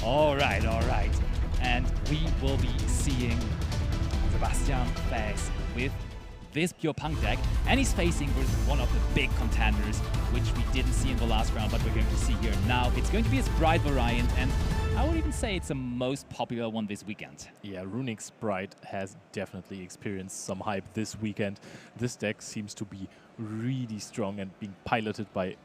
All right. And we will be seeing Sebastian face with this P.U.N.K deck, and he's facing versus one of the big contenders, which we didn't see in the last round, but we're going to see here now. It's going to be a Spright variant, and I would even say it's the most popular one this weekend. Yeah, Runick Spright has definitely experienced some hype this weekend. This deck seems to be really strong and being piloted by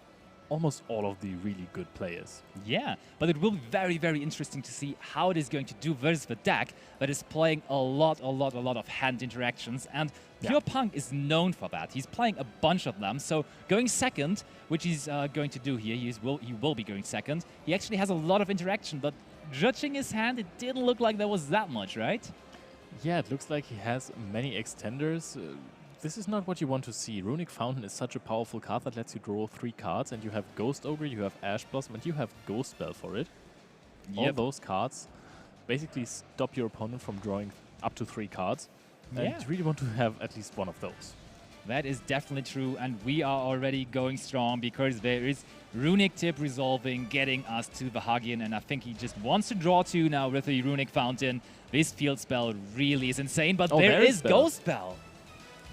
almost all of the really good players. Yeah, but it will be very, very interesting to see how it is going to do versus the deck that is playing a lot of hand interactions, and P.U.N.K is known for that. He's playing a bunch of them, so going second, which he's going to do here, he will be going second. He actually has a lot of interaction, but judging his hand, it didn't look like there was that much, right? Yeah, it looks like he has many extenders. This is not what you want to see. Runick Fountain is such a powerful card that lets you draw 3 cards, and you have Ghost Ogre, you have Ash Blossom, and you have Ghost Spell for it. All those cards basically stop your opponent from drawing up to 3 cards. And you really want to have at least one of those. That is definitely true, and we are already going strong because there is Runick Tip resolving, getting us to the Hagian, and I think he just wants to draw 2 now with the Runick Fountain. This field spell really is insane, but there is Ghost Spell.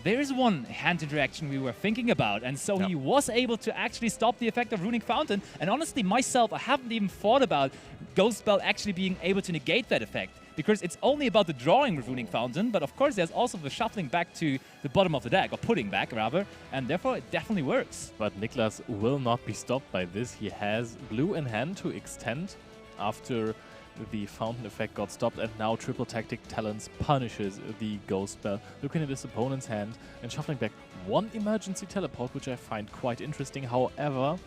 There is one hand interaction we were thinking about, and so he was able to actually stop the effect of Runick Fountain. And honestly, myself, I haven't even thought about Ghost Spell actually being able to negate that effect, because it's only about the drawing with Runick Fountain, but of course there's also the shuffling back to the bottom of the deck, or putting back rather, and therefore it definitely works. But Niklas will not be stopped by this. He has blue in hand to extend after the Fountain effect got stopped, and now Triple Tactic Talents punishes the Ghost Spell, looking at his opponent's hand and shuffling back 1 emergency teleport, which I find quite interesting. However,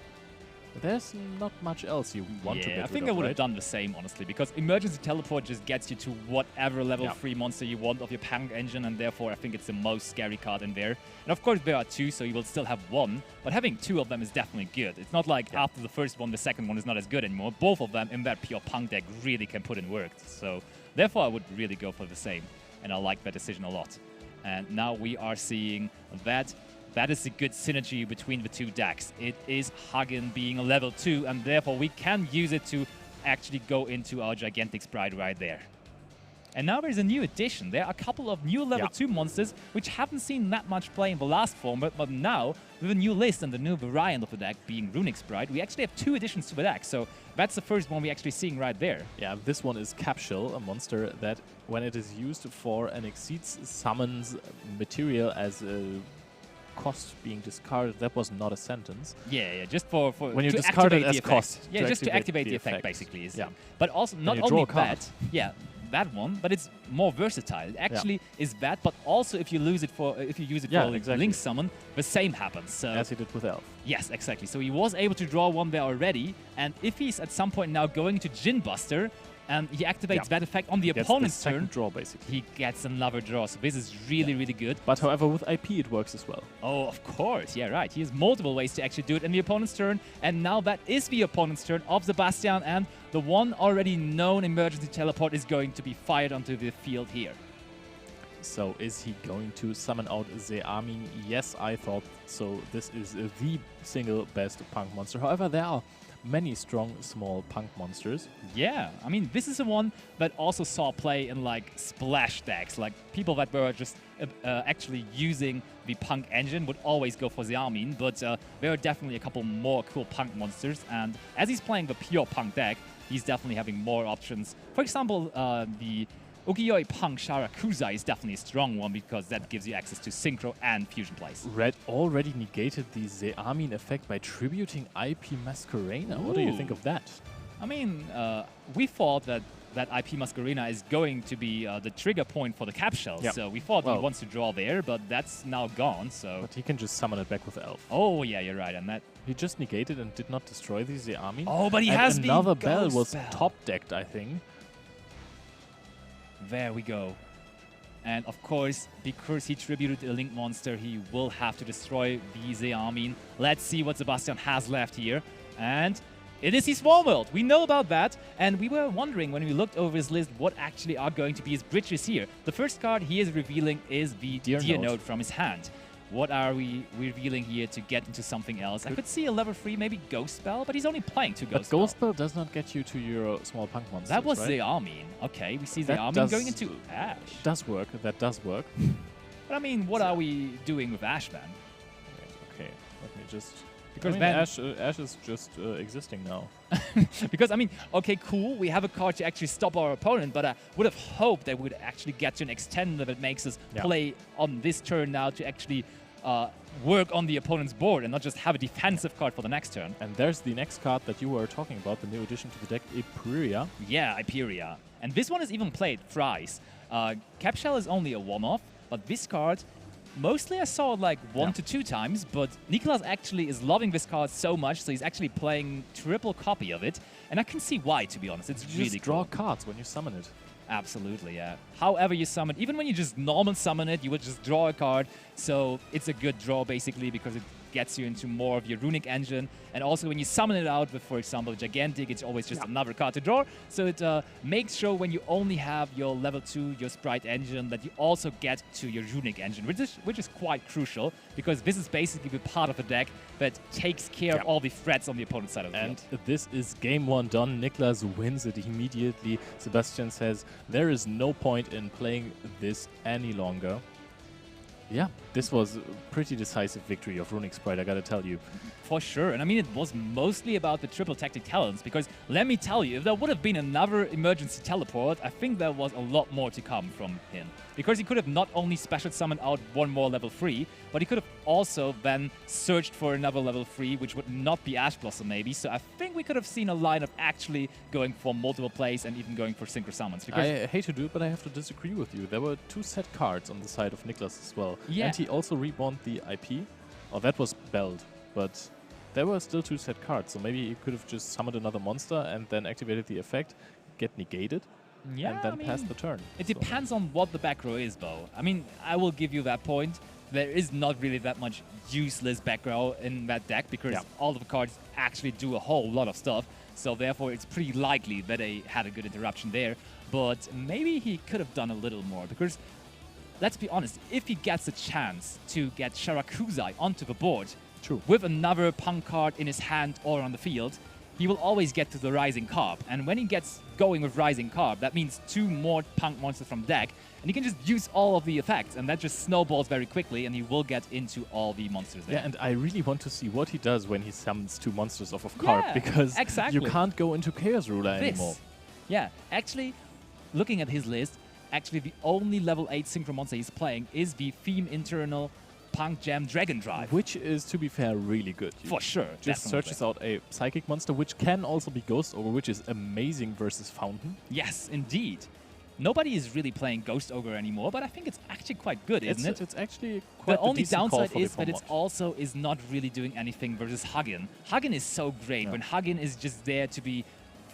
there's not much else you want to get rid of, I think I would have done the same, honestly, because Emergency Teleport just gets you to whatever level 3 monster you want of your P.U.N.K engine, and therefore I think it's the most scary card in there. And of course there are 2, so you will still have 1, but having 2 of them is definitely good. It's not like after the first one, the second one is not as good anymore. Both of them in that P.U.N.K deck really can put in work. So therefore I would really go for the same, and I like that decision a lot. And now we are seeing that that is a good synergy between the 2 decks. It is Hagen being a level 2, and therefore we can use it to actually go into our gigantic Spright right there. And now there's a new addition. There are a couple of new level 2 monsters which haven't seen that much play in the last format, but now with a new list and the new variant of the deck being Runick Spright, we actually have 2 additions to the deck. So that's the first one we're actually seeing right there. Yeah, this one is Capsule, a monster that when it is used for an Exceeds summons material as a cost being discarded. That was not a sentence. Yeah, just for when you discard it as cost. Yeah, just to activate the effect, basically. But also not only that. Yeah, that one, but it's more versatile. It actually is that, but also if you use it for Link Summon, the same happens. So as he did with Elf. Yes, exactly. So he was able to draw 1 there already, and if he's at some point now going to Djinn Buster, and he activates that effect on the opponent's turn, draw, basically. he gets another draw. So this is really good. But however, with IP it works as well. Oh, of course. Yeah, right. He has multiple ways to actually do it in the opponent's turn. And now that is the opponent's turn of Sebastian, and the one already known emergency teleport is going to be fired onto the field here. So is he going to summon out the Armin? Yes, I thought so. This is the single best P.U.N.K monster. However, there are many strong small P.U.N.K monsters. Yeah, I mean, this is the one that also saw play in like splash decks. Like people that were just actually using the P.U.N.K engine would always go for the Armin, but there are definitely a couple more cool P.U.N.K monsters. And as he's playing the pure P.U.N.K deck, he's definitely having more options. For example, the Ukiyo-e P.U.N.K Sharakuza is definitely a strong one because that gives you access to Synchro and Fusion plays. Red already negated the Zeamin effect by tributing IP Masquerena. What do you think of that? I mean, we thought that IP Masquerena is going to be the trigger point for the Capshell, so we thought he wants to draw there, but that's now gone. So, but he can just summon it back with Elf. Oh yeah, you're right, and that he just negated and did not destroy the Zeamin. Oh, but he has another bell was top decked, I think. There we go. And of course, because he tributed a Link monster, he will have to destroy the Zeamin. Let's see what Sebastian has left here. And it is his Swarm World. We know about that. And we were wondering when we looked over his list what actually are going to be his bridges here. The first card he is revealing is the Deer Note from his hand. What are we revealing here to get into something else? I could see a level 3, maybe Ghost Spell, but he's only playing 2 Ghost Spell. But Ghost Spell does not get you to your small punk monsters, That was right? the Armin. Okay, we see the Armin going into Ash. Does work. That does work. But I mean, what are we doing with Ash then? Okay, let me just... Because Ash is just existing now. Because, I mean, okay, cool, we have a card to actually stop our opponent, but I would have hoped they would actually get to an extent that makes us play on this turn now to actually work on the opponent's board and not just have a defensive card for the next turn. And there's the next card that you were talking about, the new addition to the deck, Iperia. Yeah, Iperia. And this one is even played thrice. Capshell is only a one-off, but this card... Mostly I saw it like 1 to 2 times, but Niklas actually is loving this card so much, so he's actually playing triple copy of it. And I can see why, to be honest. It's really just draw cards when you summon it. Absolutely, yeah. However you summon, even when you just normal summon it, you would just draw a card. So it's a good draw, basically, because it gets you into more of your Runick engine. And also when you summon it out with, for example, Gigantic, it's always just another card to draw. So it makes sure when you only have your level 2, your Spright engine, that you also get to your Runick engine, which is quite crucial, because this is basically the part of the deck that takes care of all the threats on the opponent's side of the field. And this is game 1 done. Niklas wins it immediately. Sebastian says there is no point in playing this any longer. Yeah, this was a pretty decisive victory of Runick Spright, I gotta tell you. For sure, and I mean, it was mostly about the triple tactic talents, because let me tell you, if there would have been another emergency teleport, I think there was a lot more to come from him. Because he could have not only special summoned out one more level 3, but he could have also then searched for another level 3, which would not be Ash Blossom maybe, so I think we could have seen a line of actually going for multiple plays and even going for synchro summons. Because I hate to do it, but I have to disagree with you. There were 2 set cards on the side of Niklas as well. Yeah. And he also reborn the IP. Oh, that was Belled, but there were still 2 set cards, so maybe he could have just summoned another monster and then activated the effect, get negated, and then pass the turn. It depends on what the back row is, though. I mean, I will give you that point. There is not really that much useless back row in that deck, because all of the cards actually do a whole lot of stuff. So therefore, it's pretty likely that they had a good interruption there. But maybe he could have done a little more, because let's be honest, if he gets a chance to get Sharakuzai onto the board with another P.U.N.K card in his hand or on the field, he will always get to the Rising Carp. And when he gets going with Rising Carp, that means 2 more P.U.N.K monsters from deck, and he can just use all of the effects, and that just snowballs very quickly, and he will get into all the monsters there. Yeah, and I really want to see what he does when he summons 2 monsters off of Carp, because you can't go into Chaos Ruler anymore. Yeah, actually, looking at his list, actually the only level 8 synchro monster he's playing is the Theme Internal P.U.N.K Gem Dragon Drive. Which is, to be fair, really good. For sure, just searches out a Psychic monster, which can also be Ghost Ogre, which is amazing versus Fountain. Yes, indeed. Nobody is really playing Ghost Ogre anymore, but I think it's actually quite good, isn't it? It's actually quite the only downside is that it also is not really doing anything versus Hugin. Hugin is so great when Hugin is just there to be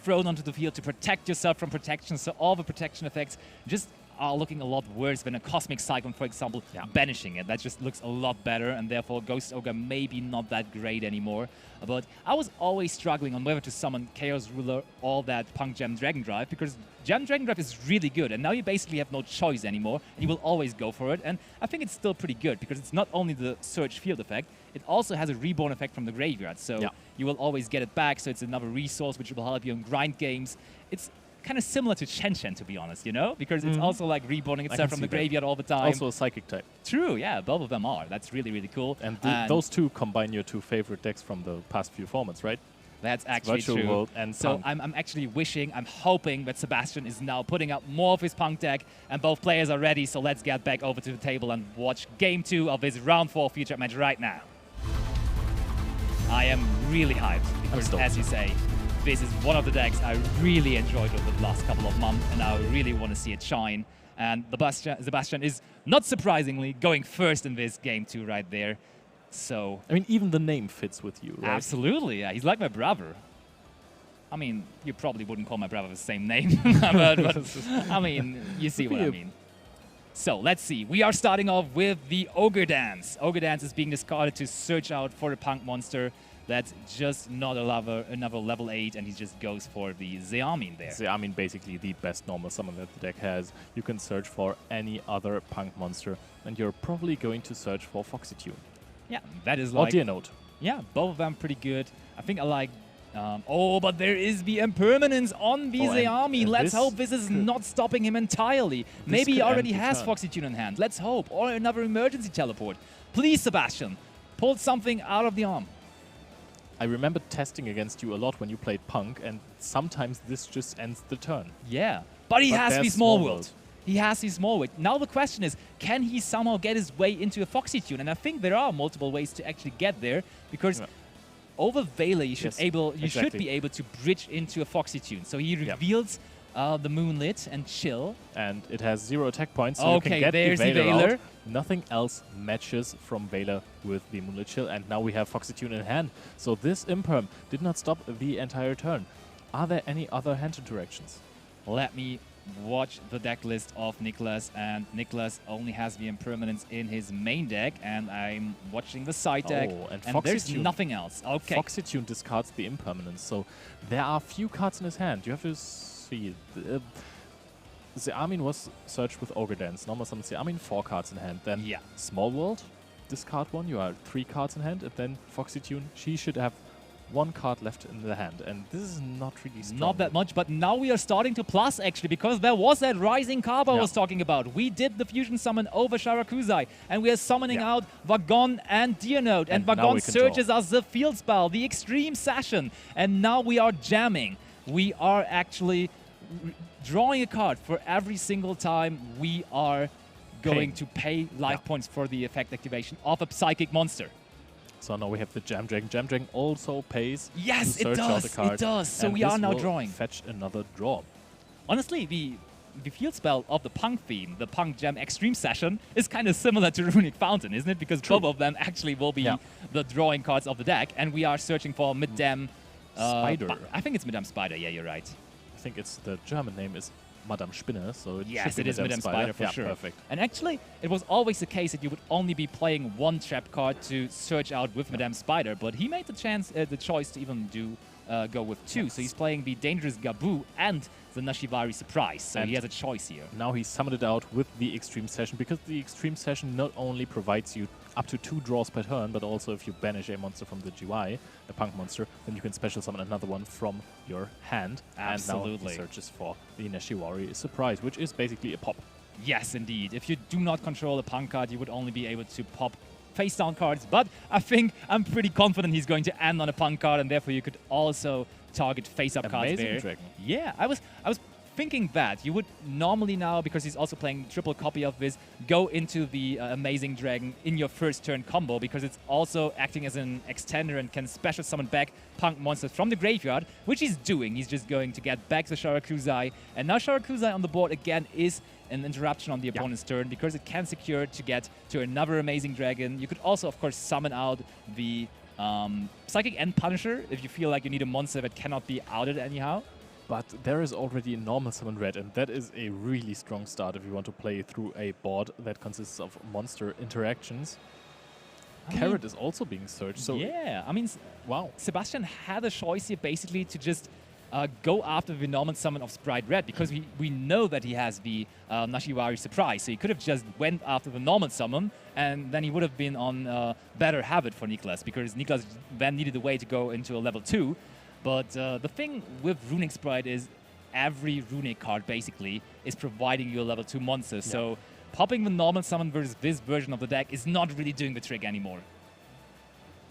thrown onto the field to protect yourself from protection, so all the protection effects just are looking a lot worse than a Cosmic Cyclone, for example, banishing it. That just looks a lot better, and therefore Ghost Ogre maybe not that great anymore. But I was always struggling on whether to summon Chaos Ruler or that P.U.N.K Gem Dragon Drive, because Gem Dragon Drive is really good, and now you basically have no choice anymore, and you will always go for it. And I think it's still pretty good, because it's not only the Search Field effect, it also has a Reborn effect from the graveyard, so you will always get it back, so it's another resource which will help you in grind games. It's kind of similar to Chen Chen, to be honest, you know? Because it's also like reborning itself from the graveyard all the time. Also a Psychic type. True, yeah, both of them are. That's really, really cool. And those 2 combine your 2 favorite decks from the past few formats, right? That's actually Virtual true. World and so I'm actually wishing, I'm hoping that Sebastian is now putting out more of his P.U.N.K deck, and both players are ready, so let's get back over to the table and watch Game 2 of this Round 4 feature match right now. I am really hyped, because as you say, this is one of the decks I really enjoyed over the last couple of months, and I really want to see it shine. And Sebastian is, not surprisingly, going first in this Game 2 right there. So I mean, even the name fits with you, right? Absolutely, yeah. He's like my brother. I mean, you probably wouldn't call my brother the same name, but I mean, you see what I mean. So let's see. We are starting off with the Ogre Dance. Ogre Dance is being discarded to search out for a P.U.N.K monster. that's just not another level 8, and he just goes for the Zeamin there. Zeamin, basically the best normal summon that the deck has. You can search for any other Punk monster, and you're probably going to search for Foxy-Tune. Yeah, that is like... Or Deer Note. Yeah, both of them pretty good. I think I like... oh, but there is the impermanence on the Zeamin. Let's hope this is not stopping him entirely. Maybe he already has Foxy-Tune in hand. Let's hope. Or another emergency teleport. Please, Sebastian, pull something out of the arm. I remember testing against you a lot when you played Punk, and sometimes this just ends the turn. Yeah, but he has the Small World. He has the Small World. Now the question is, can he somehow get his way into a Foxy-Tune? And I think there are multiple ways to actually get there, because over Veiler you should should be able to bridge into a Foxy-Tune. So he reveals the Moonlit and Chill. And it has 0 attack points, so you can get the Veiler out. Nothing else matches from Veiler with the Moonlit Chill, and now we have Foxy-Tune in hand. So this Imperm did not stop the entire turn. Are there any other hand interactions? Let me watch the deck list of Niklas, and Niklas only has the Impermanence in his main deck, and I'm watching the side deck, and there's nothing else. Okay. Foxy-Tune discards the Impermanence, so there are few cards in his hand. You have to see. Zeamin was searched with Ogre Dance. Normal summon Zeamin, 4 cards in hand. Then Small World, discard 1. You are 3 cards in hand, and then Foxy-Tune. She should have 1 card left in the hand, and this is not really strong. Not that much, but now we are starting to plus, actually, because there was that Rising Carb I was talking about. We did the fusion summon over Sharakuzai, and we are summoning out Vagon and Deer Note, and Vagon searches us the field spell, the Extreme Session, and now we are jamming. We are actually drawing a card for every single time we are going to pay life points for the effect activation of a psychic monster. So now we have the Jam Dragon. Jam Dragon also pays to search out a card. It does. So we are now drawing. Fetch another draw. Honestly, the field spell of the Punk theme, the Punk Jam Extreme Session, is kind of similar to Runick Fountain, isn't it? Because both of them actually will be the drawing cards of the deck, and we are searching for Madame Spider. I think it's Madame Spider. Yeah, you're right. I think it's the German name is Madame Spinner, so it is Madame Spider for sure. Perfect. And actually, it was always the case that you would only be playing 1 trap card to search out with Madame Spider, but he made the choice to even go with 2. So he's playing the Dangerous Gabu and the Nashivari Surprise, so he has a choice here. Now he summoned it out with the Extreme Session, because the Extreme Session not only provides you up to 2 draws per turn, but also if you banish a monster from the GY, a Punk monster, then you can special summon another one from your hand. Absolutely. And now he searches for the Nashivari Surprise, which is basically a pop. Yes, indeed. If you do not control a Punk card, you would only be able to pop face-down cards, but I think I'm pretty confident he's going to end on a Punk card, and therefore you could also target face-up cards there. Dragon. Yeah, I was thinking that you would normally now, because he's also playing triple copy of this, go into the Amazing Dragon in your first turn combo, because it's also acting as an extender and can special summon back Punk monsters from the graveyard, which he's doing. He's just going to get back the Sharakuzai, and now Sharakuzai on the board again is an interruption on the opponent's turn, because it can secure to get to another Amazing Dragon. You could also, of course, summon out the Psychic End Punisher if you feel like you need a monster that cannot be outed anyhow. But there is already a normal summon red, and that is a really strong start if you want to play through a board that consists of monster interactions. Carrot is also being searched. So yeah, I mean, wow. Sebastian had a choice here basically to just go after the normal summon of Spright Red, because we know that he has the Nashivari Surprise. So he could have just went after the normal summon, and then he would have been on better habit for Niklas, because Niklas then needed a way to go into a level 2. But the thing with Runick Spright is every Runick card basically is providing you a level 2 monster. So popping the normal summon versus this version of the deck is not really doing the trick anymore.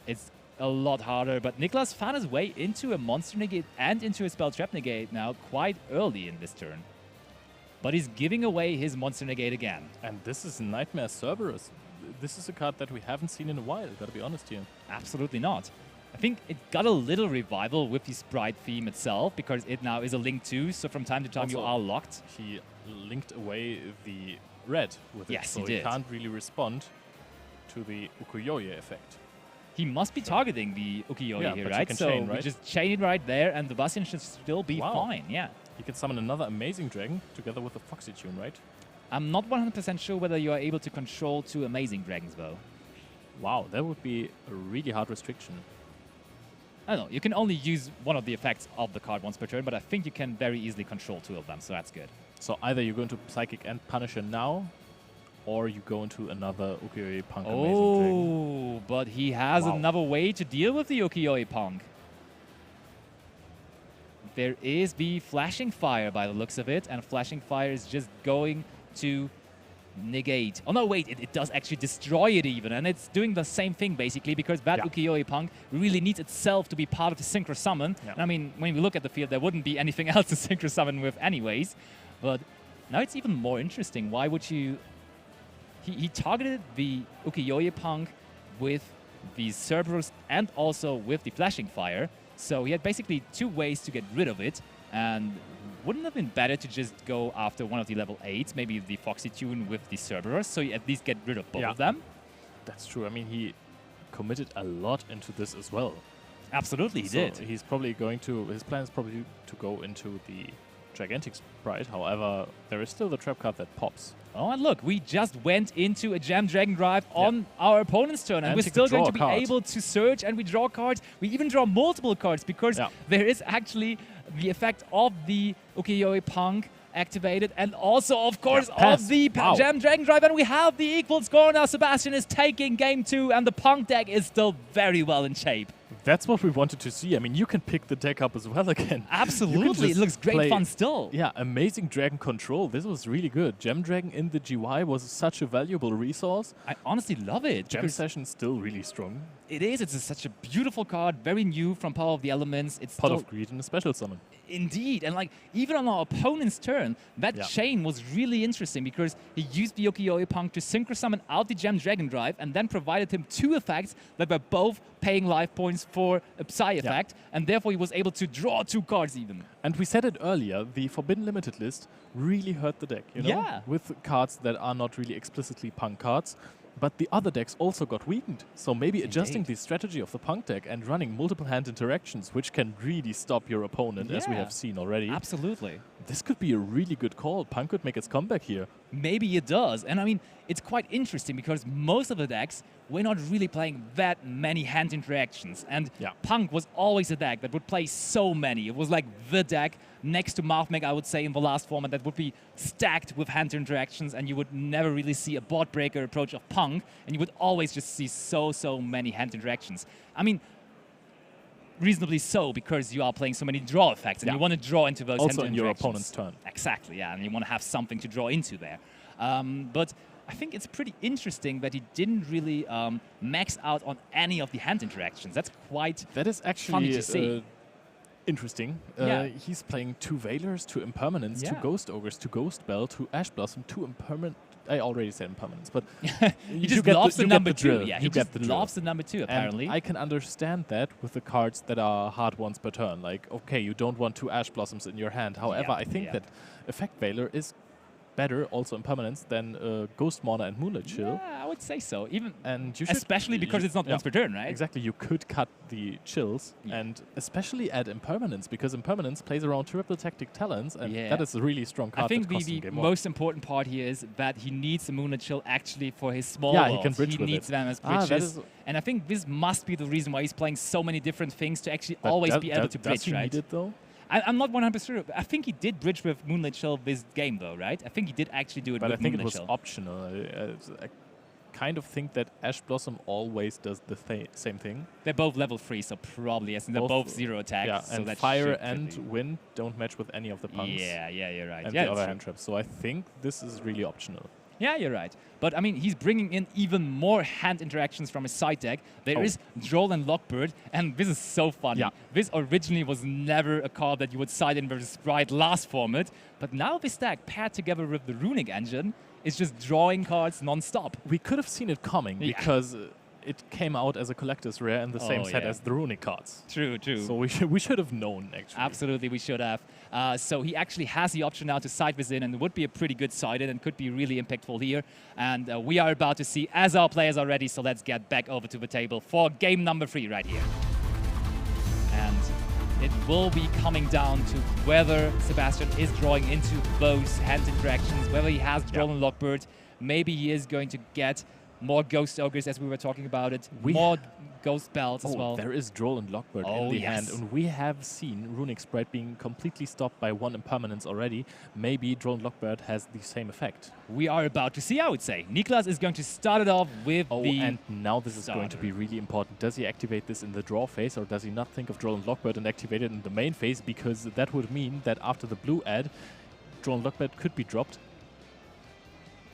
It's a lot harder, but Niklas found his way into a monster negate and into a spell trap negate now quite early in this turn. But he's giving away his monster negate again. And this is Nightmare Cerberus. This is a card that we haven't seen in a while, gotta be honest here. Absolutely not. I think it got a little revival with the Spright theme itself, because it now is a link 2, so from time to time you are locked. He linked away the red with it, so he can't really respond to the Ukiyo-e effect. He must be targeting the Ukiyo-e here, right? So we just chain it right there, and the Sebastian should still be fine, He can summon another Amazing Dragon together with a Foxy-Tune, right? I'm not 100% sure whether you are able to control 2 Amazing Dragons, though. Wow, that would be a really hard restriction. I don't know, you can only use one of the effects of the card once per turn, but I think you can very easily control 2 of them, so that's good. So either you go into Psychic and Punisher now, or you go into another Ukiyo-e P.U.N.K. Amazing Dragon. Oh, but he has another way to deal with the Ukiyo-e P.U.N.K. There is the Flashing Fire by the looks of it, and Flashing Fire is just going to negate. Oh no, wait, it does actually destroy it even, and it's doing the same thing basically, because that Ukiyo-e P.U.N.K. really needs itself to be part of the Synchro Summon. Yeah. And I mean, when we look at the field, there wouldn't be anything else to Synchro Summon with anyways, but now it's even more interesting. Why would you... He targeted the Ukiyo-e P.U.N.K. with the Cerberus and also with the Flashing Fire, so he had basically 2 ways to get rid of it, and wouldn't it have been better to just go after one of the level 8s, maybe the Foxy Tune with the Cerberus, so you at least get rid of both of them? That's true. I mean, he committed a lot into this as well. Absolutely, he did. He's probably going to... His plan is probably to go into the Gigantic Spright. However, there is still the trap card that pops. Oh, and look, we just went into a Gem Dragon Drive on our opponent's turn, and we're still going to be able to search, and we draw cards. We even draw multiple cards, because there is actually the effect of the Ukiyo-e P.U.N.K. activated, and also, of course, of the Gem Dragon Drive, and we have the equal score. Now Sebastian is taking game 2, and the P.U.N.K. deck is still very well in shape. That's what we wanted to see. I mean, you can pick the deck up as well again. Absolutely, it looks great fun still. Yeah, amazing Dragon control. This was really good. Gem Dragon in the GY was such a valuable resource. I honestly love it. Gem Session still really strong. It is. It's such a beautiful card, very new from Power of the Elements. It's Pot of Greed and a special summon. Indeed, and like even on our opponent's turn, that chain was really interesting, because he used the Ukiyo-e P.U.N.K. to Synchro Summon out the Gem Dragon Drive, and then provided him 2 effects that were both paying life points for a Psy effect, and therefore he was able to draw 2 cards even. And we said it earlier, the Forbidden Limited list really hurt the deck, you know? Yeah. With cards that are not really explicitly P.U.N.K. cards. But the other decks also got weakened. So maybe adjusting the strategy of the P.U.N.K. deck and running multiple hand interactions, which can really stop your opponent, as we have seen already. Absolutely. This could be a really good call. P.U.N.K. could make its comeback here. Maybe it does. And I mean, it's quite interesting, because most of the decks were not really playing that many hand interactions. And P.U.N.K. was always a deck that would play so many. It was like the deck next to Mathmech, I would say, in the last format, that would be stacked with hand interactions, and you would never really see a board breaker approach of P.U.N.K., and you would always just see so many hand interactions. I mean, reasonably so, because you are playing so many draw effects, and you want to draw into those hand interactions. Also in your opponent's turn. Exactly, yeah, and you want to have something to draw into there. But I think it's pretty interesting that he didn't really max out on any of the hand interactions. That's quite funny to see. Interesting. He's playing 2 Veilers, 2 Impermanents, 2 Ghost Ogres, 2 Ghost Bell, 2 Ash Blossom, 2 Impermanent. I already said Impermanents, but he just loves the number 2. Yeah, he just loves the number 2, apparently. And I can understand that with the cards that are hard ones per turn. Like, okay, you don't want 2 Ash Blossoms in your hand. However, I think that Effect Veiler is better, also in permanence, than Ghost Mourner and Moonlight Chill. Yeah, I would say so. Even you especially because it's not once per turn, right? Exactly. You could cut the chills and especially add Impermanence, because Impermanence plays around triple tactic talents, and that is a really strong card. I think the most important part here is that he needs the Moonlight Chill actually for his small he can bridge He needs them as bridges. And I think this must be the reason why he's playing so many different things to actually always be able to bridge, does he right? need it, though? I'm not 100% sure. I think he did bridge with Moonlight Chill this game, though, right? I think he did actually do it with Moonlight Chill. But I think it was optional. I kind of think that Ash Blossom always does the same thing. They're both level 3, so probably, yes. And they're both 0 attacks. Yeah, so and that Fire and Wind don't match with any of the punks. Yeah, you're right. And the other hand traps. So I think this is really optional. Yeah, you're right. But, I mean, he's bringing in even more hand interactions from his side deck. There is Droll and Lockbird, and this is so funny. This originally was never a card that you would side in versus Spright last format, but now this deck, paired together with the Runick engine, is just drawing cards non-stop. We could have seen it coming, because it came out as a collector's rare in the same set as the Runick cards. True. So we should have known, actually. Absolutely, we should have. So he actually has the option now to side this in, and it would be a pretty good side in and could be really impactful here. And we are about to see as our players are ready, so let's get back over to the table for game number 3 right here. And it will be coming down to whether Sebastian is drawing into those hand interactions, whether he has Droll and Lockbird. Maybe he is going to get more Ghost Ogres, as we were talking about it, more Ghost Spells as well. There is Droll and Lockbird in the hand. And we have seen Runick Spright being completely stopped by one impermanence already. Maybe Droll and Lockbird has the same effect. We are about to see, I would say. Niklas is going to start it off with the and now this is going to be really important. Does he activate this in the draw phase, or does he not think of Droll and Lockbird and activate it in the main phase? Because that would mean that after the blue ad, Droll and Lockbird could be dropped.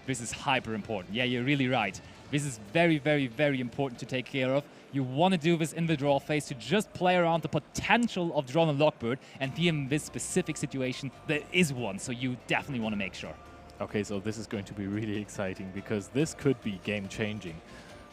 This is hyper important. Yeah, you're really right. This is very, very, very important to take care of. You want to do this in the draw phase to just play around the potential of Droll and Lockbird, and here in this specific situation, there is one, so you definitely want to make sure. Okay, so this is going to be really exciting, because this could be game-changing.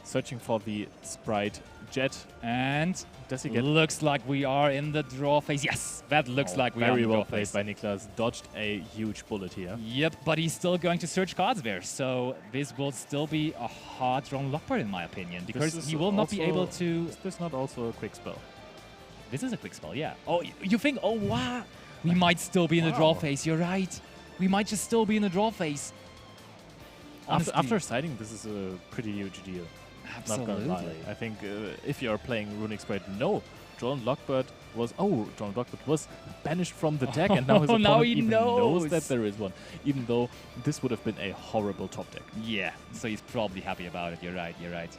Searching for the Spright Jet. And does he get... Looks like we are in the draw phase. Yes, that looks like we are in the draw phase. Very well played by Niklas. Dodged a huge bullet here. Yep, but he's still going to search cards there. So this will still be a hard Droll and Lockbird in my opinion, because he will not be able to... Is this not also a quick spell? This is a quick spell, yeah. Oh, you think, oh wow, we might still be in the draw phase. You're right. We might just still be in the draw phase. After sighting, this is a pretty huge deal. Absolutely. Not gonna lie. I think if you're playing Runick Spright, no, Droll and Lockbird was Droll and Lockbird was banished from the deck, and now his opponent even knows that there is one, even though this would have been a horrible top deck. Yeah, so he's probably happy about it. You're right. You're right.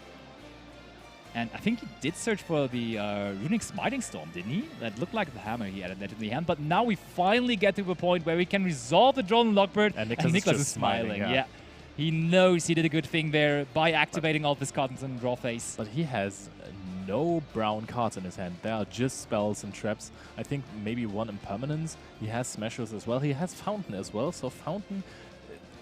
And I think he did search for the Runick Smiting Storm, didn't he? That looked like the hammer he added that in the hand. But now we finally get to the point where we can resolve the Droll and Lockbird, and Niklas is smiling. Yeah. He knows he did a good thing there by activating all of his cards in the draw phase. But he has no brown cards in his hand. They are just spells and traps. I think maybe one impermanence. He has Smashers as well. He has Fountain as well. So Fountain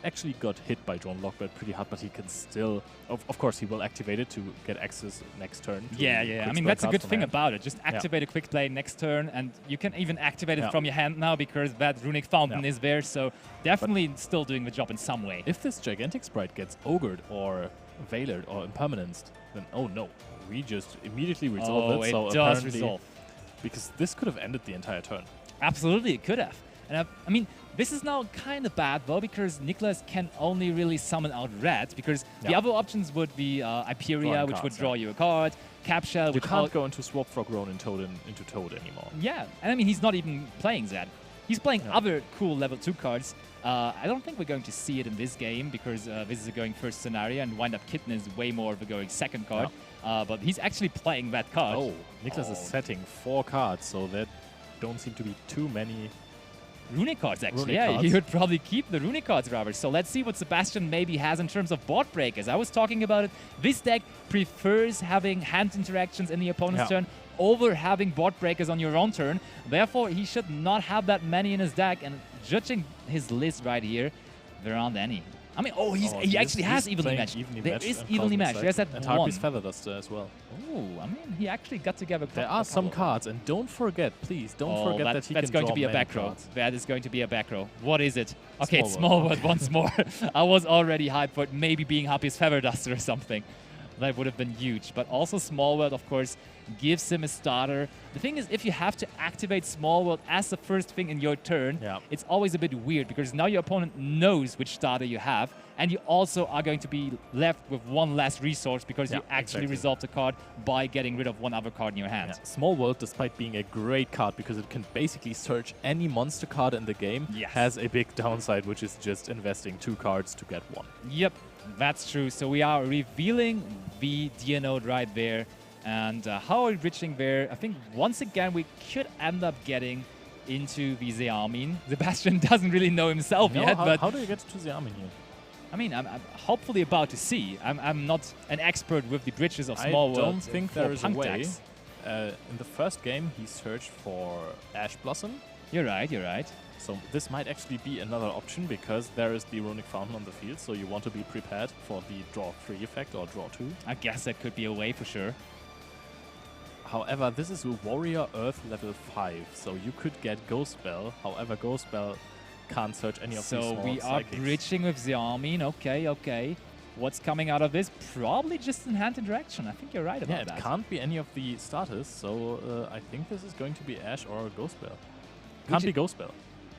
actually got hit by Droll and Lockbird pretty hard, but he can still... Of course, he will activate it to get access next turn. Yeah. I mean, that's a good thing about it. Just activate a quick play next turn, and you can even activate it from your hand now because that Runick Fountain is there, so definitely still doing the job in some way. If this gigantic Spright gets Ogred or Veilered or Impermanenced, then oh no, we just immediately resolve it. So it does resolve. Because this could have ended the entire turn. Absolutely, it could have. And I mean, this is now kind of bad, though, because Niklas can only really summon out red, because the other options would be Iperia, which would draw you a card, Capshell, which... You can't go into Swap Frog Ronin into Toad anymore. Yeah, and I mean, he's not even playing Zed. He's playing other cool level 2 cards. I don't think we're going to see it in this game, because this is a going first scenario, and Wind Up Kitten is way more of a going second card. But he's actually playing that card. Oh, Niklas is setting 4 cards, so there don't seem to be too many... Runick cards, actually. He would probably keep the Runick cards, rather. So let's see what Sebastian maybe has in terms of board breakers. I was talking about it. This deck prefers having hand interactions in the opponent's turn over having board breakers on your own turn. Therefore, he should not have that many in his deck. And judging his list right here, there aren't any. I mean, he actually has evenly matched. There is evenly matched. There's that and one. Harpy's Feather Duster as well. Oh, I mean, he actually got together. There are some cards, and don't forget, please, don't forget that he can draw That's going to be a back row. That is going to be a back row. What is it? Okay, it's Small World once more. I was already hyped for it maybe being Harpy's Feather Duster or something. That would have been huge. But also Small World, of course, gives him a starter. The thing is, if you have to activate Small World as the first thing in your turn, it's always a bit weird, because now your opponent knows which starter you have, and you also are going to be left with one less resource because you actually resolved the card by getting rid of one other card in your hand. Small World, despite being a great card because it can basically search any monster card in the game, has a big downside, which is just investing 2 cards to get 1. Yep, that's true. So we are revealing the Node right there. And how are we reaching there? I think once again we could end up getting into the Zearmin. Sebastian doesn't really know himself yet. But how do you get to Zearmin here? I mean, I'm hopefully about to see. I'm not an expert with the bridges of Small World. I don't think there is a way. In the first game, he searched for Ash Blossom. You're right, you're right. So this might actually be another option, because there is the Runick Fountain on the field, so you want to be prepared for the draw 3 effect or draw 2. I guess that could be a way for sure. However, this is a Warrior Earth level 5, so you could get Ghost Spell. However, Ghost Spell can't search any of these small So we are bridging with Zearmin. Okay. What's coming out of this? Probably just in hand interaction. I think you're right about that. It can't be any of the starters, so I think this is going to be Ash or Ghost Spell. Can't be Ghost Spell.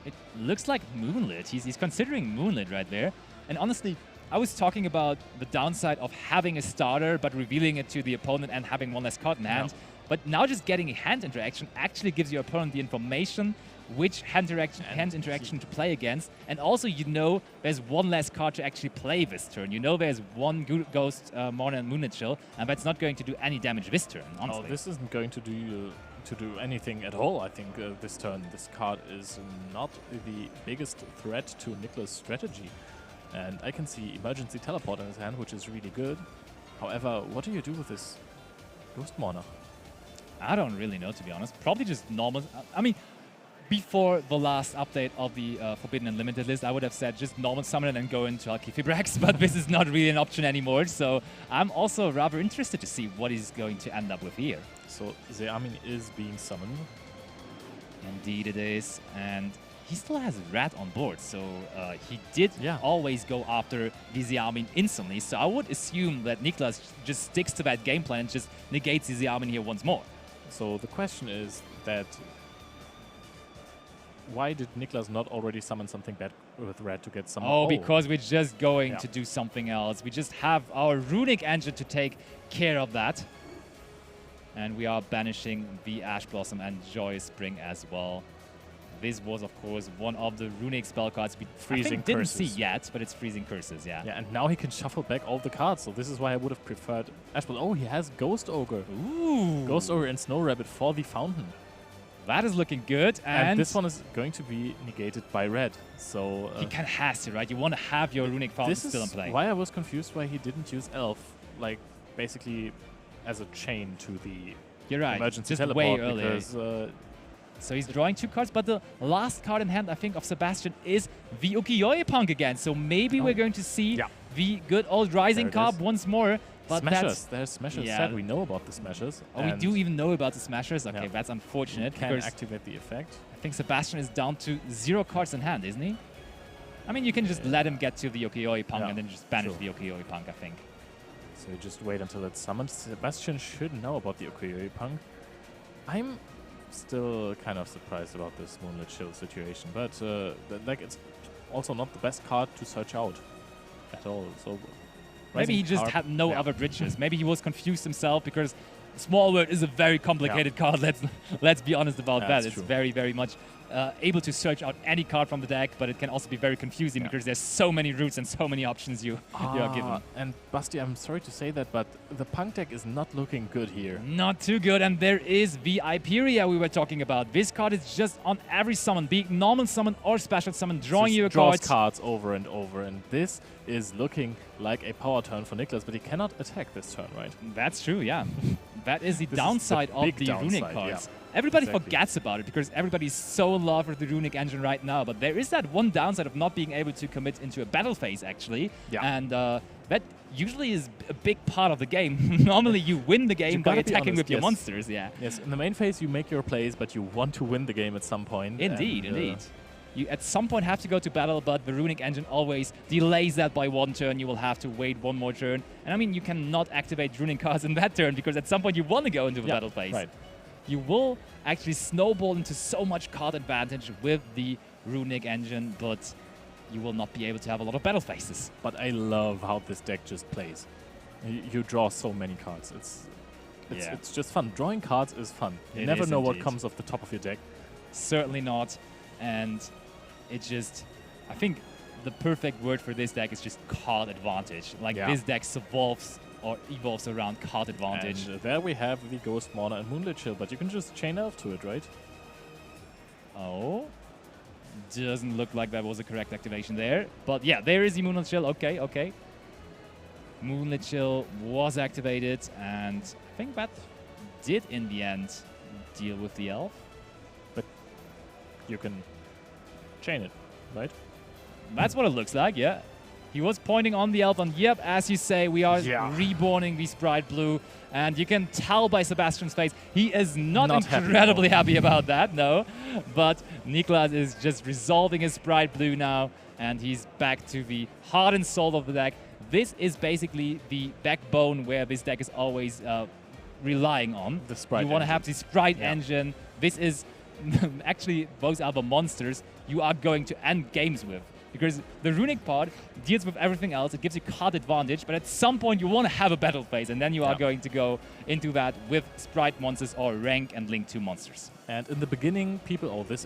It looks like Moonlit. He's considering Moonlit right there. And honestly, I was talking about the downside of having a starter but revealing it to the opponent and having one less card in hand. Yeah. But now just getting a hand interaction actually gives your opponent the information which hand interaction to play against. And also, you know, there's one less card to actually play this turn. You know there's one Ghost, Morna, and Moonlit Chill, and that's not going to do any damage this turn, honestly. No, this isn't going to do anything at all, I think, this turn. This card is not the biggest threat to Niklas' strategy. And I can see Emergency Teleport in his hand, which is really good. However, what do you do with this Ghost Morna? I don't really know, to be honest. Probably just normal. I mean, before the last update of the Forbidden and Limited list, I would have said just normal summon it and go into Alkifibrax, but this is not really an option anymore. So I'm also rather interested to see what he's going to end up with here. So Zeamin is being summoned. Indeed it is. And he still has Rat on board, so he did always go after the Zeamin instantly. So I would assume that Niklas just sticks to that game plan and just negates the Zeamin here once more. So the question is that why did Niklas not already summon something bad with Red to get some? Oh, because we're just going to do something else. We just have our Runick engine to take care of that. And we are banishing the Ash Blossom and Joy Spring as well. This was, of course, one of the Runick spell cards we didn't see yet, but it's Freezing Curses, yeah. Yeah, and now he can shuffle back all the cards, so this is why I would have preferred Ash Blossom. Oh, he has Ghost Ogre. Ooh. Ghost Ogre and Snow Rabbit for the Fountain. That is looking good, and this one is going to be negated by Red, so... he kind of has to, right? You want to have your Runick Fountain still in play. This is why I was confused why he didn't use Elf, like, basically as a chain to the emergency teleport. Way earlier. Because, so he's drawing 2 cards, but the last card in hand, I think, of Sebastian is the Ukiyo-e-Punk again. So maybe we're going to see the good old Rising card once more. But Smashers. There's Smashers. Sad we know about the Smashers. Oh, we do even know about the Smashers? Okay, that's unfortunate. Can activate the effect. I think Sebastian is down to 0 cards in hand, isn't he? I mean, you can just let him get to the Ukiyo-e-Punk and then just banish the Ukiyo-e-Punk, I think. So you just wait until it's summoned. Sebastian should know about the Ukiyo-e-Punk. I'm still kind of surprised about this Moonlit Chill situation, but like it's also not the best card to search out at all. So maybe he just had no other bridges. Maybe he was confused himself because Small World is a very complicated card. Let's be honest about that. It's very, very much able to search out any card from the deck, but it can also be very confusing because there's so many routes and so many options you are given. And Basti, I'm sorry to say that, but the Punk deck is not looking good here. Not too good, and there is the Hyperia we were talking about. This card is just on every summon, be it normal summon or special summon, drawing you a card. Draws cards over and over, and this is looking like a power turn for Niklas, but he cannot attack this turn, right? That's true, yeah. That is the downside of the Runick cards. Everybody forgets about it because everybody's so in love with the Runick engine right now, but there is that one downside of not being able to commit into a battle phase, actually. And that usually is a big part of the game. Normally you win the game by attacking with your monsters, Yes, in the main phase you make your plays, but you want to win the game at some point. Indeed, indeed. You at some point have to go to battle, but the Runick engine always delays that by 1 turn. You will have to wait 1 more turn. And I mean, you cannot activate Runick cards in that turn because at some point you want to go into the battle phase. Right. You will actually snowball into so much card advantage with the Runick engine, but you will not be able to have a lot of battle phases. But I love how this deck just plays. You draw so many cards. It's just fun. Drawing cards is fun. You never know what comes off the top of your deck. Certainly not. And it just, I think the perfect word for this deck is just card advantage. Like this deck evolves around card advantage. And there we have the Ghost Morna and Moonlit Chill, but you can just chain Elf to it, right? Oh. Doesn't look like that was a correct activation there. But yeah, there is the Moonlit Chill. Okay, okay. Moonlit Chill was activated, and I think that did in the end deal with the Elf. But you can chain it, right? That's what it looks like, yeah. He was pointing on the Elf, and yep, as you say, we are reborning the Spright Blue. And you can tell by Sebastian's face, he is not incredibly happy about that, no. But Niklas is just resolving his Spright Blue now, and he's back to the heart and soul of the deck. This is basically the backbone where this deck is always relying on. The Spright You want to have the Spright engine. This is actually, those are the monsters you are going to end games with. because the Runick pod deals with everything else. It gives you card advantage, but at some point you want to have a battle phase, and then you are going to go into that with Spright monsters or rank and link 2 monsters. And in the beginning, this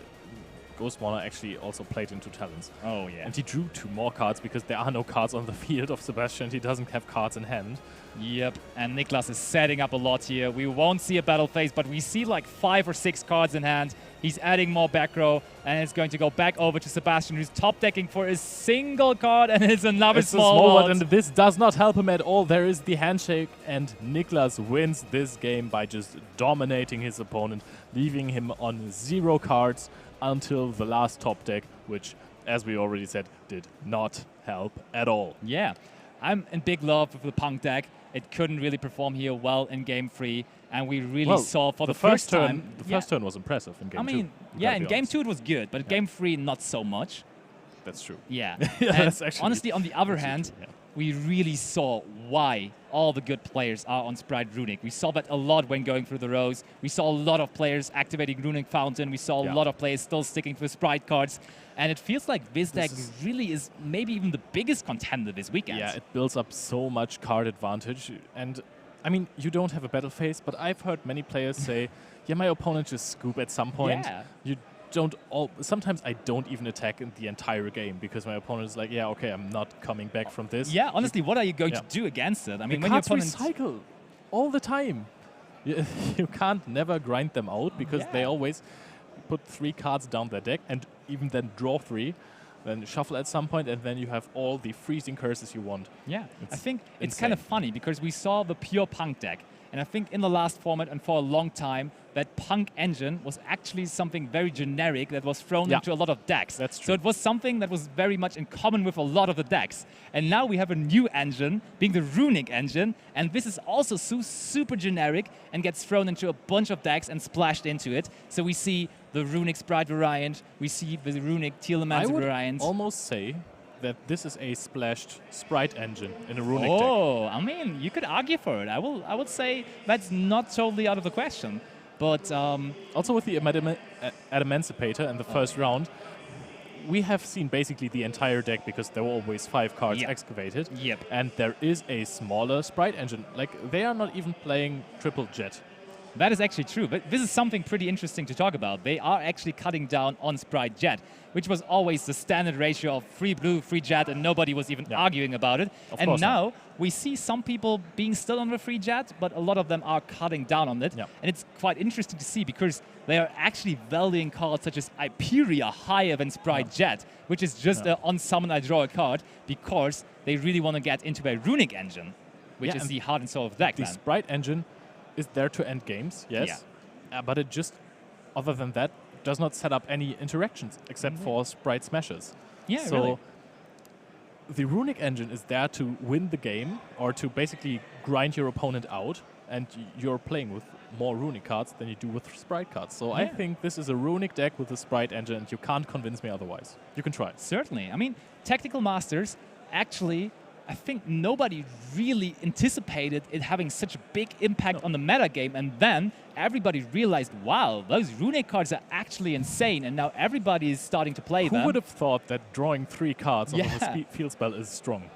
Ghost Warner actually also played into Talons. Oh, yeah. And he drew 2 more cards because there are no cards on the field of Sebastian. He doesn't have cards in hand. Yep, and Niklas is setting up a lot here. We won't see a battle phase, but we see like 5 or 6 cards in hand. He's adding more back row, and it's going to go back over to Sebastian, who's top decking for a single card, and it's another small one, and this does not help him at all. There is the handshake, and Niklas wins this game by just dominating his opponent, leaving him on 0 cards until the last top deck, which, as we already said, did not help at all. Yeah, I'm in big love with the P.U.N.K deck. It couldn't really perform here well in game 3, and we really saw for the first time. The first turn was impressive in game 2. I mean, in game 2 it was good, but game 3 not so much. That's true. Yeah. That's actually honestly, on the other hand, we really saw why all the good players are on Spright Runick. We saw that a lot when going through the rows. We saw a lot of players activating Runick Fountain. We saw a lot of players still sticking to Spright cards. And it feels like this deck really is maybe even the biggest contender this weekend. Yeah, it builds up so much card advantage. And I mean, you don't have a battle phase, but I've heard many players say, yeah, my opponent just scoop at some point. Yeah. You don't sometimes I don't even attack in the entire game because my opponent is like, yeah, okay, I'm not coming back from this. Yeah, honestly, what are you going to do against it? I mean, the when your cards opponent recycle all the time. You can't never grind them out because they always put 3 cards down their deck and even then draw 3, then shuffle at some point, and then you have all the freezing curses you want. Yeah, I think it's kind of funny because we saw the pure P.U.N.K deck. And I think in the last format and for a long time, that P.U.N.K engine was actually something very generic that was thrown into a lot of decks. That's true. So it was something that was very much in common with a lot of the decks. And now we have a new engine, being the Runick engine, and this is also super generic and gets thrown into a bunch of decks and splashed into it. So we see the Runick Spright variant, we see the Runick Telemancer variant. I would almost say that this is a splashed Spright engine in a Runick deck. Oh, I mean, you could argue for it. I would say that's not totally out of the question. But also with the Emancipator in the first round, we have seen basically the entire deck because there were always 5 cards excavated. Yep. And there is a smaller Spright engine. Like, they are not even playing triple jet. That is actually true, but this is something pretty interesting to talk about. They are actually cutting down on Spright Jet, which was always the standard ratio of 3 blue, 3 jet, and nobody was even arguing about it. And now we see some people being still on the 3 jet, but a lot of them are cutting down on it. And it's quite interesting to see because they are actually valuing cards such as Hyperia higher than Spright Jet, which is just on summon I draw a card, because they really want to get into a Runick engine, which is the heart and soul of the deck. The Spright engine is there to end games, yes. But it just, other than that, does not set up any interactions except for Spright smashes. Yeah, so really. The Runick engine is there to win the game or to basically grind your opponent out, and you're playing with more Runick cards than you do with Spright cards. So I think this is a Runick deck with a Spright engine, and you can't convince me otherwise. You can try. Certainly. I mean, Tactical Masters actually, I think nobody really anticipated it having such a big impact on the meta game, and then everybody realized, wow, those Runick cards are actually insane, and now everybody is starting to play them. Who would have thought that drawing 3 cards on a field spell is strong?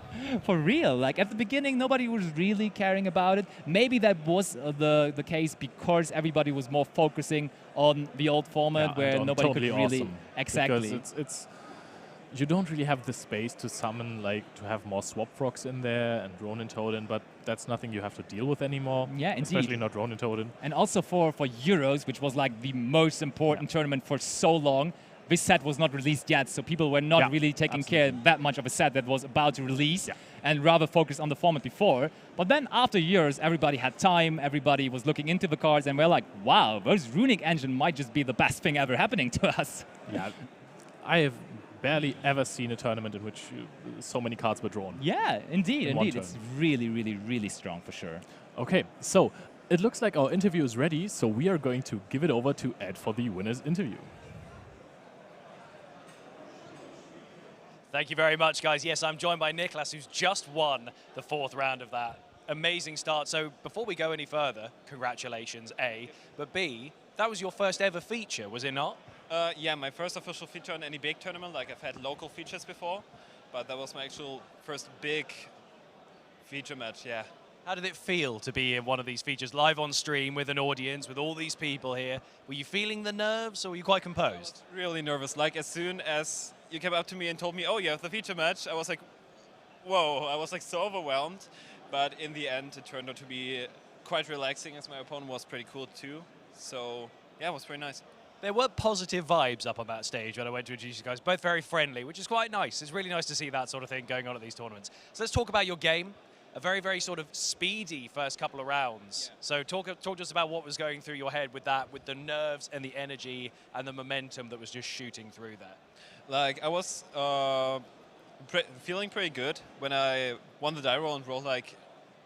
For real. Like, at the beginning, nobody was really caring about it. Maybe that was the case because everybody was more focusing on the old format where nobody could really... Exactly. Because you don't really have the space to summon, like, to have more Swap Frogs in there and Ronin Totem, but that's nothing you have to deal with anymore. Yeah, indeed. Especially not Ronin Totem. And also for Euros, which was like the most important tournament for so long, this set was not released yet, so people were not really taking care that much of a set that was about to release and rather focused on the format before. But then after years, everybody had time, everybody was looking into the cards, and we're like, wow, those Runick engine might just be the best thing ever happening to us. Yeah, I have barely ever seen a tournament in which so many cards were drawn. Yeah, indeed. It's really, really, really strong for sure. Okay, so it looks like our interview is ready, so we are going to give it over to Ed for the winner's interview. Thank you very much, guys. Yes, I'm joined by Niklas, who's just won the 4th round of that. Amazing start. So before we go any further, congratulations, A. But B, that was your first ever feature, was it not? Yeah, my first official feature in any big tournament. Like I've had local features before, but that was my actual first big feature match, yeah. How did it feel to be in one of these features live on stream with an audience, with all these people here? Were you feeling the nerves or were you quite composed? Really nervous. Like as soon as you came up to me and told me, oh, you have the feature match, I was like, whoa, I was like so overwhelmed. But in the end, it turned out to be quite relaxing as my opponent was pretty cool too. So yeah, it was pretty nice. There were positive vibes up on that stage when I went to introduce you guys, both very friendly, which is quite nice. It's really nice to see that sort of thing going on at these tournaments. So let's talk about your game. A very, very sort of speedy first couple of rounds. Yeah. So talk to us about what was going through your head with that, with the nerves and the energy and the momentum that was just shooting through there. Like I was feeling pretty good when I won the die roll and rolled like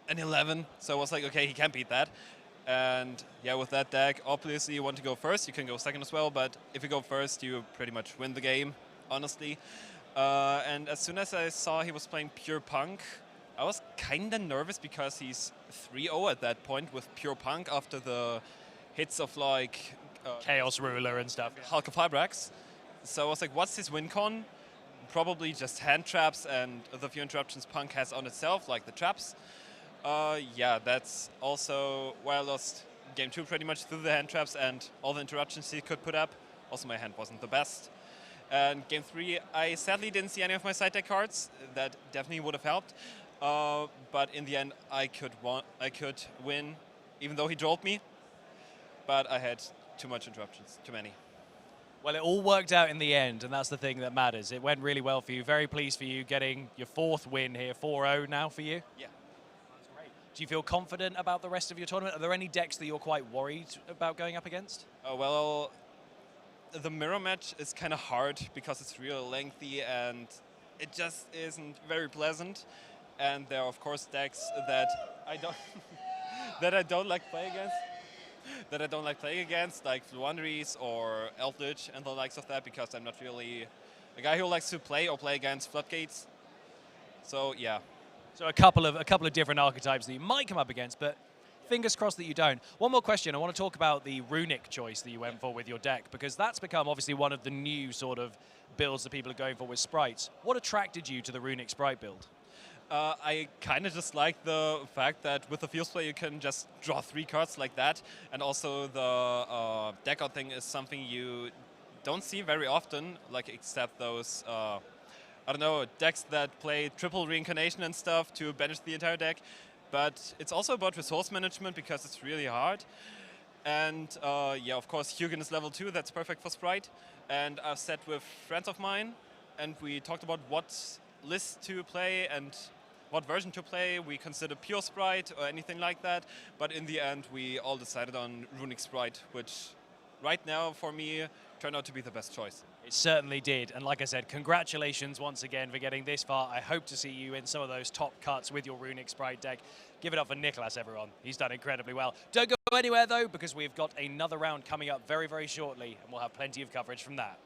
an 11. So I was like, okay, he can't beat that. And yeah, with that deck, obviously you want to go first. You can go second as well, but if you go first, you pretty much win the game, honestly. And as soon as I saw he was playing pure P.U.N.K, I was kind of nervous because he's 3-0 at that point with pure P.U.N.K after the hits of like Chaos Ruler and stuff. Yeah. Hulk of Hybrax. So I was like, what's his win con? Probably just hand traps and the few interruptions P.U.N.K has on itself, like the traps. Yeah, that's also why I lost game 2 pretty much through the hand traps and all the interruptions he could put up. Also, my hand wasn't the best. And game 3, I sadly didn't see any of my side deck cards. That definitely would have helped. But in the end, I could win, even though he drolled me. But I had too much interruptions, too many. Well, it all worked out in the end, and that's the thing that matters. It went really well for you. Very pleased for you getting your 4th win here, 4-0 now for you. Yeah. That's great. Do you feel confident about the rest of your tournament? Are there any decks that you're quite worried about going up against? Well, the mirror match is kind of hard because it's real lengthy and it just isn't very pleasant. And there are of course decks that I don't that I don't like playing against, like Fluanderies or Eldritch and the likes of that, because I'm not really a guy who likes to play against Floodgates. So yeah. So a couple of different archetypes that you might come up against, but fingers crossed that you don't. One more question. I want to talk about the Runick choice that you went for with your deck, because that's become obviously one of the new sort of builds that people are going for with Sprites. What attracted you to the Runick Sprite build? I kind of just like the fact that with the Field Play you can just draw 3 cards like that, and also the deck out thing is something you don't see very often, like except those, I don't know, decks that play triple reincarnation and stuff to banish the entire deck. But it's also about resource management because it's really hard. And yeah, of course, Hugin is level 2, that's perfect for Spright. And I've sat with friends of mine and we talked about what list to play and what version to play. We considered pure Spright or anything like that, but in the end we all decided on Runick Spright, which right now for me turned out to be the best choice. It certainly did, and like I said, congratulations once again for getting this far. I hope to see you in some of those top cuts with your Runick Spright deck. Give it up for Niklas, everyone. He's done incredibly well. Don't go anywhere though, because we've got another round coming up very, very shortly, and we'll have plenty of coverage from that.